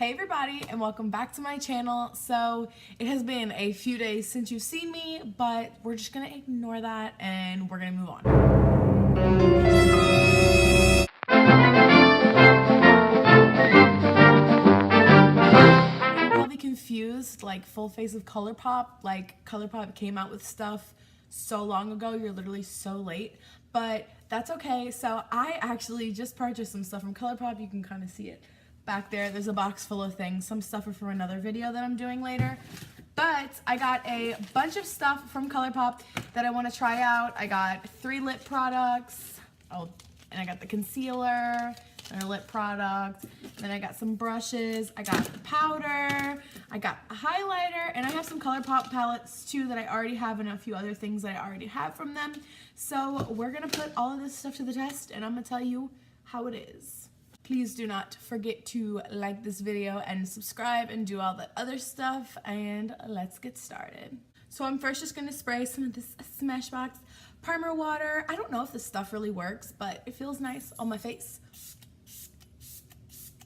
Hey everybody, and welcome back to my channel. So it has been a few days since you've seen me, but we're just gonna ignore that and we're gonna move on. You're probably confused, like full face of Colourpop. Like Colourpop came out with stuff so long ago, you're literally so late, but that's okay. So I actually just purchased some stuff from Colourpop. You can kind of see it back there. There's a box full of things. Some stuff are from another video that I'm doing later. But I got a bunch of stuff from Colourpop that I want to try out. I got 3 lip products. Oh, and I got the concealer and a lip product. Then I got some brushes. I got the powder. I got a highlighter. And I have some Colourpop palettes too that I already have and a few other things that I already have from them. So we're going to put all of this stuff to the test and I'm going to tell you how it is. Please do not forget to like this video and subscribe and do all that other stuff, and let's get started. So I'm first just going to spray some of this Smashbox primer water. I don't know if this stuff really works, but it feels nice on my face.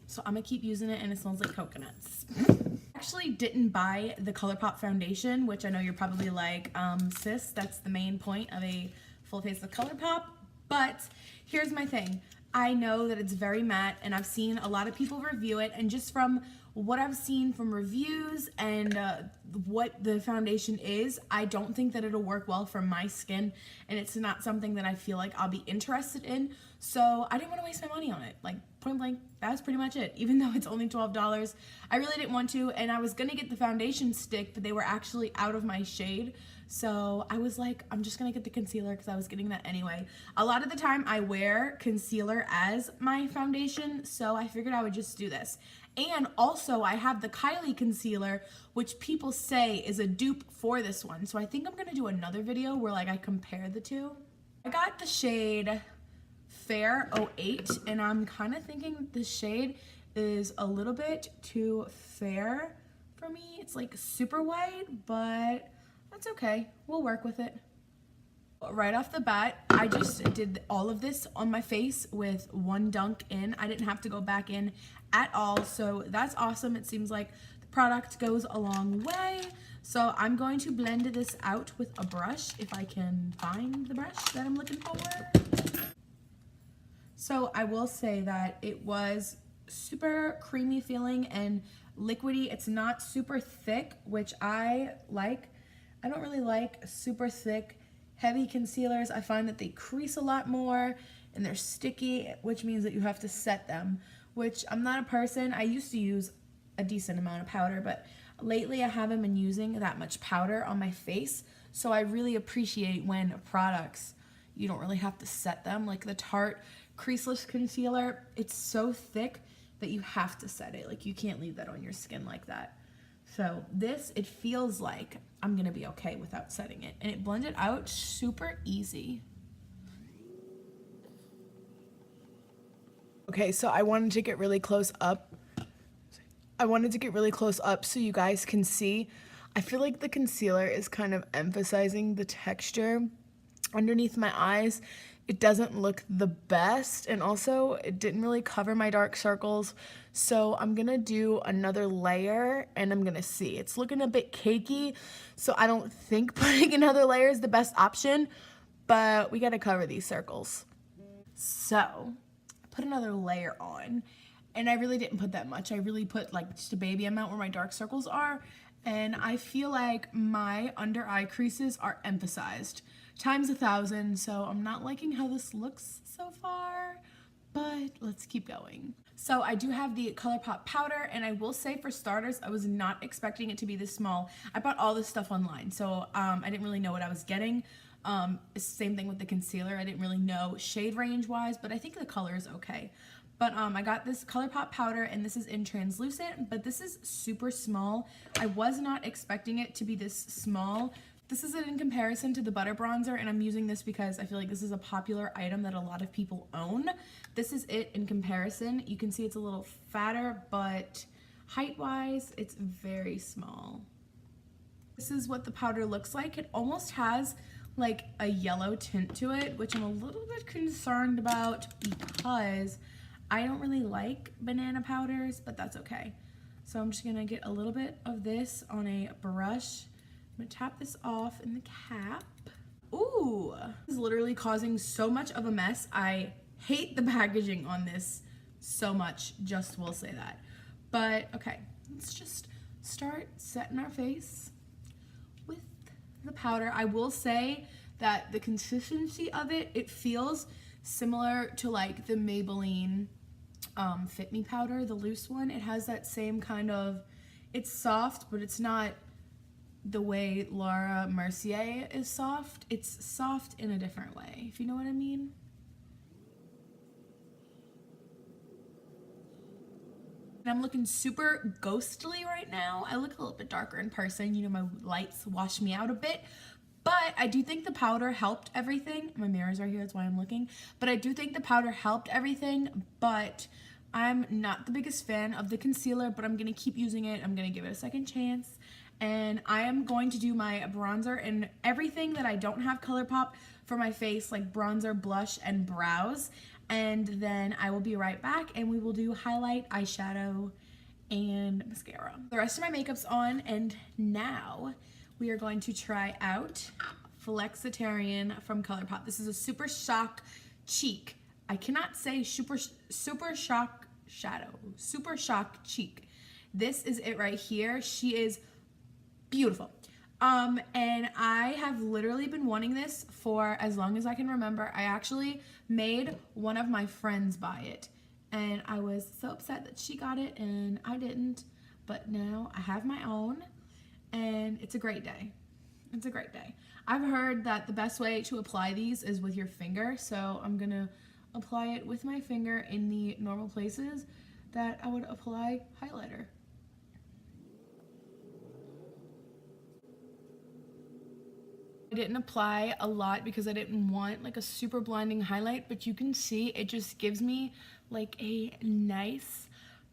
So I'm going to keep using it and it smells like coconuts. I actually didn't buy the Colourpop foundation, which I know you're probably like, sis, that's the main point of a full face of Colourpop. But here's my thing. I know that it's very matte and I've seen a lot of people review it, and just from what I've seen from reviews and what the foundation is, I don't think that it'll work well for my skin, and it's not something that I feel like I'll be interested in. So I didn't want to waste my money on it. Like, point blank, that's pretty much it. Even though it's only $12, I really didn't want to, and I was gonna get the foundation stick, but they were actually out of my shade. So I was like, I'm just gonna get the concealer because I was getting that anyway. A lot of the time I wear concealer as my foundation, so I figured I would just do this. And also I have the Kylie concealer, which people say is a dupe for this one. So I think I'm gonna do another video where like I compare the two. I got the shade Fair 08, and I'm kind of thinking this shade is a little bit too fair for me. It's like super white, but that's okay. We'll work with it. Right off the bat, I just did all of this on my face with one dunk in. I didn't have to go back in at all, so that's awesome. It seems like the product goes a long way. So I'm going to blend this out with a brush, if I can find the brush that I'm looking for. So I will say that it was super creamy feeling and liquidy. It's not super thick, which I like. I don't really like super thick, heavy concealers. I find that they crease a lot more and they're sticky, which means that you have to set them, which I'm not a person. I used to use a decent amount of powder, but lately I haven't been using that much powder on my face. So I really appreciate when products, you don't really have to set them. Like the Tarte Creaseless Concealer, it's so thick that you have to set it. Like you can't leave that on your skin like that. So this, it feels like I'm gonna be okay without setting it. And it blended out super easy. Okay, so I wanted to get really close up. So you guys can see. I feel like the concealer is kind of emphasizing the texture underneath my eyes. It doesn't look the best, and also it didn't really cover my dark circles. So I'm gonna do another layer and I'm gonna see. It's looking a bit cakey, so I don't think putting another layer is the best option, but we gotta cover these circles. So I put another layer on, and I really didn't put that much. I really put like just a baby amount where my dark circles are, and I feel like my under eye creases are emphasized times 1,000, so I'm not liking how this looks so far, but let's keep going. So I do have the Colourpop powder, and I will say for starters, I was not expecting it to be this small. I bought all this stuff online, so I didn't really know what I was getting. Same thing with the concealer. I didn't really know shade range wise, but I think the color is okay. But I got this Colourpop powder, and this is in translucent, but this is super small. I was not expecting it to be this small. This is in comparison to the Butter Bronzer, and I'm using this because I feel like this is a popular item that a lot of people own. This is it in comparison. You can see it's a little fatter, but height-wise, it's very small. This is what the powder looks like. It almost has like a yellow tint to it, which I'm a little bit concerned about because I don't really like banana powders, but that's okay. So I'm just gonna get a little bit of this on a brush. I'm gonna tap this off in the cap. Ooh, this is literally causing so much of a mess. I hate the packaging on this so much, just will say that. But okay, let's just start setting our face with the powder. I will say that the consistency of it, it feels similar to like the Maybelline Fit Me powder, the loose one. It has that same kind of, it's soft, but it's not the way Laura Mercier is soft. It's soft in a different way, if you know what I mean. And I'm looking super ghostly right now. I look a little bit darker in person. You know, my lights wash me out a bit. But I do think the powder helped everything. My mirrors are here, that's why I'm looking. But I do think the powder helped everything, but I'm not the biggest fan of the concealer, but I'm gonna keep using it. I'm gonna give it a second chance. And I am going to do my bronzer and everything that I don't have Colourpop for my face, like bronzer, blush, and brows. And then I will be right back and we will do highlight, eyeshadow, and mascara. The rest of my makeup's on, and now we are going to try out Flexitarian from Colourpop. This is a Super Shock Cheek. I cannot say Super Shock Shadow. Super Shock Cheek. This is it right here. She is beautiful. And I have literally been wanting this for as long as I can remember. I actually made one of my friends buy it, and I was so upset that she got it and I didn't, but now I have my own. And it's a great day. It's a great day. I've heard that the best way to apply these is with your finger, so I'm gonna apply it with my finger in the normal places that I would apply highlighter. I didn't apply a lot because I didn't want like a super blinding highlight, but you can see it just gives me like a nice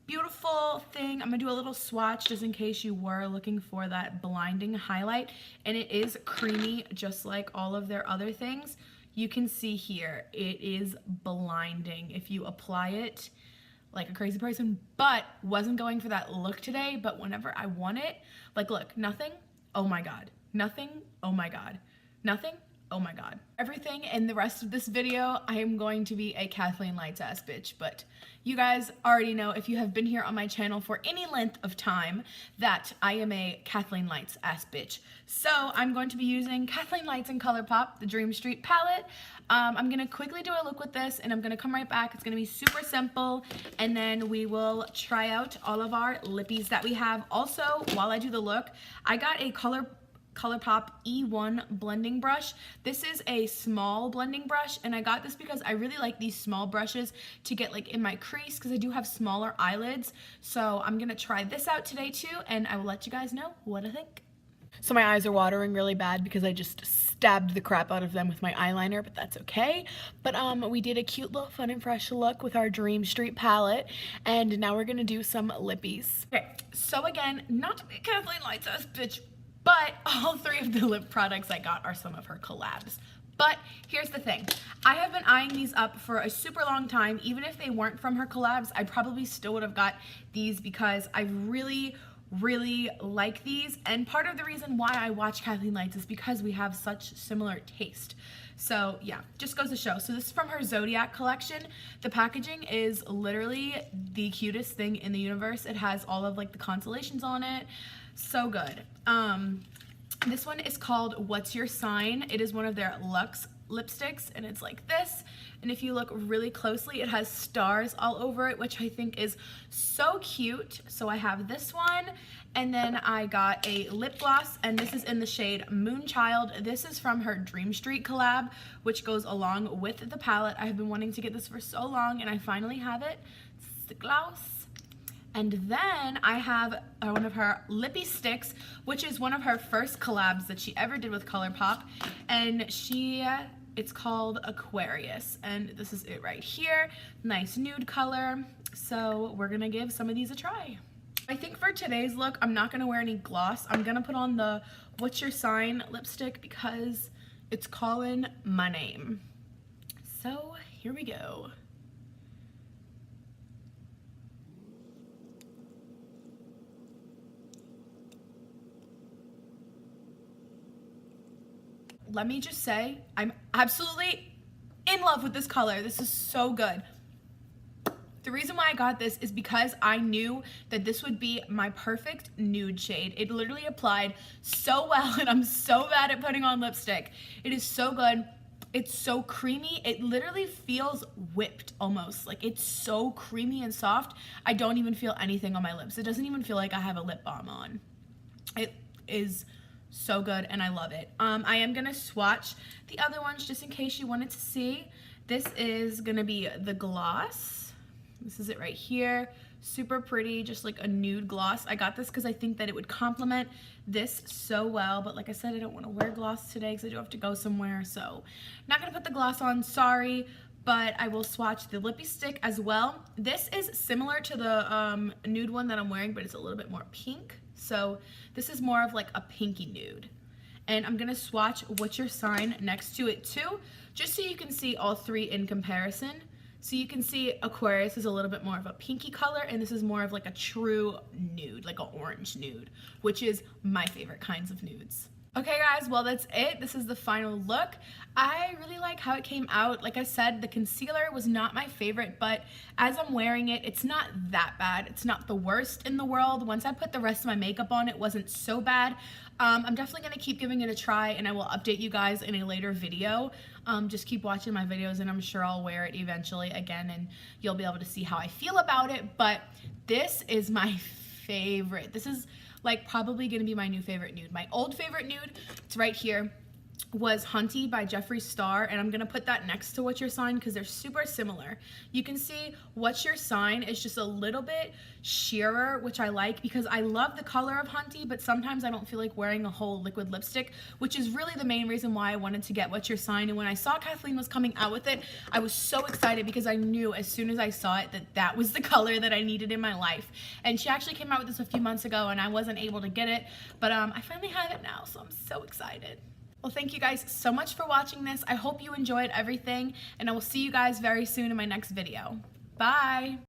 beautiful thing. I'm gonna do a little swatch just in case you were looking for that blinding highlight, and it is creamy just like all of their other things. You can see here it is blinding if you apply it like a crazy person, but wasn't going for that look today. But whenever I want it, like look, nothing, oh my god, nothing, oh my god, nothing, oh my god. Everything in the rest of this video, I am going to be a Kathleenlights ass bitch, but you guys already know, if you have been here on my channel for any length of time, that I am a Kathleenlights ass bitch. So I'm going to be using Kathleenlights and Colourpop, the Dream Street palette. I'm gonna quickly do a look with this, and I'm gonna come right back. It's gonna be super simple, and then we will try out all of our lippies that we have. Also, while I do the look, I got a Colourpop E1 blending brush. This is a small blending brush, and I got this because I really like these small brushes to get like in my crease because I do have smaller eyelids. So I'm gonna try this out today too, and I will let you guys know what I think. So my eyes are watering really bad because I just stabbed the crap out of them with my eyeliner, but that's okay. But we did a cute little fun and fresh look with our Dream Street palette, and now we're gonna do some lippies. Okay, so again, not to be Kathleenlights ass bitch, but all three of the lip products I got are some of her collabs. But here's the thing, I have been eyeing these up for a super long time. Even if they weren't from her collabs, I probably still would have got these because I really like these. And part of the reason why I watch Kathleenlights is because we have such similar taste. So yeah, just goes to show. So this is from her Zodiac collection. The packaging is literally the cutest thing in the universe. It has all of like the constellations on it. So good. This one is called What's Your Sign? It is one of their luxe lipsticks, and it's like this. And if you look really closely, it has stars all over it, which I think is so cute. So I have this one, and then I got a lip gloss, and this is in the shade Moonchild. This is from her Dream Street collab, which goes along with the palette. I have been wanting to get this for so long, and I finally have it. It's the gloss. And then I have one of her lippy sticks, which is one of her first collabs that she ever did with Colourpop. And it's called Aquarius. And this is it right here. Nice nude color. So we're gonna give some of these a try. I think for today's look, I'm not gonna wear any gloss. I'm gonna put on the What's Your Sign lipstick because it's calling my name. So here we go. let me just say, I'm absolutely in love with this color. This is so good. The reason why I got this is because I knew that this would be my perfect nude shade. It literally applied so well, and I'm so bad at putting on lipstick. It is so good. It's so creamy. It literally feels whipped almost. Like, it's so creamy and soft. I don't even feel anything on my lips. It doesn't even feel like I have a lip balm on. It is so good, and I love it. I am gonna swatch the other ones just in case you wanted to see. This is gonna be the gloss. This is it right here. Super pretty, just like a nude gloss. I got this because I think that it would complement this so well, but like I said, I don't want to wear gloss today because I do have to go somewhere, so not gonna put the gloss on, sorry, but I will swatch the lippy stick as well. This is similar to the nude one that I'm wearing, but it's a little bit more pink, so this is more of like a pinky nude. And I'm gonna swatch What's Your Sign next to it too, just so you can see all three in comparison. So you can see Aquarius is a little bit more of a pinky color, and this is more of like a true nude, like an orange nude, which is my favorite kinds of nudes. Okay guys, well that's it. This is the final look. I really like how it came out. Like I said, the concealer was not my favorite, but as I'm wearing it, it's not that bad. It's not the worst in the world. Once I put the rest of my makeup on, it wasn't so bad. I'm definitely gonna keep giving it a try, and I will update you guys in a later video. Just keep watching my videos, and I'm sure I'll wear it eventually again, and you'll be able to see how I feel about it. But this is my favorite. This is like probably gonna be my new favorite nude. My old favorite nude, it's right here, was Hunty by Jeffree Star, and I'm gonna put that next to What's Your Sign because they're super similar. You can see What's Your Sign is just a little bit sheerer, which I like because I love the color of Hunty, but sometimes I don't feel like wearing a whole liquid lipstick, which is really the main reason why I wanted to get What's Your Sign. And when I saw Kathleen was coming out with it, I was so excited because I knew as soon as I saw it that that was the color that I needed in my life. And she actually came out with this a few months ago, and I wasn't able to get it, but I finally have it now, so I'm so excited. Well, thank you guys so much for watching this. I hope you enjoyed everything, and I will see you guys very soon in my next video. Bye!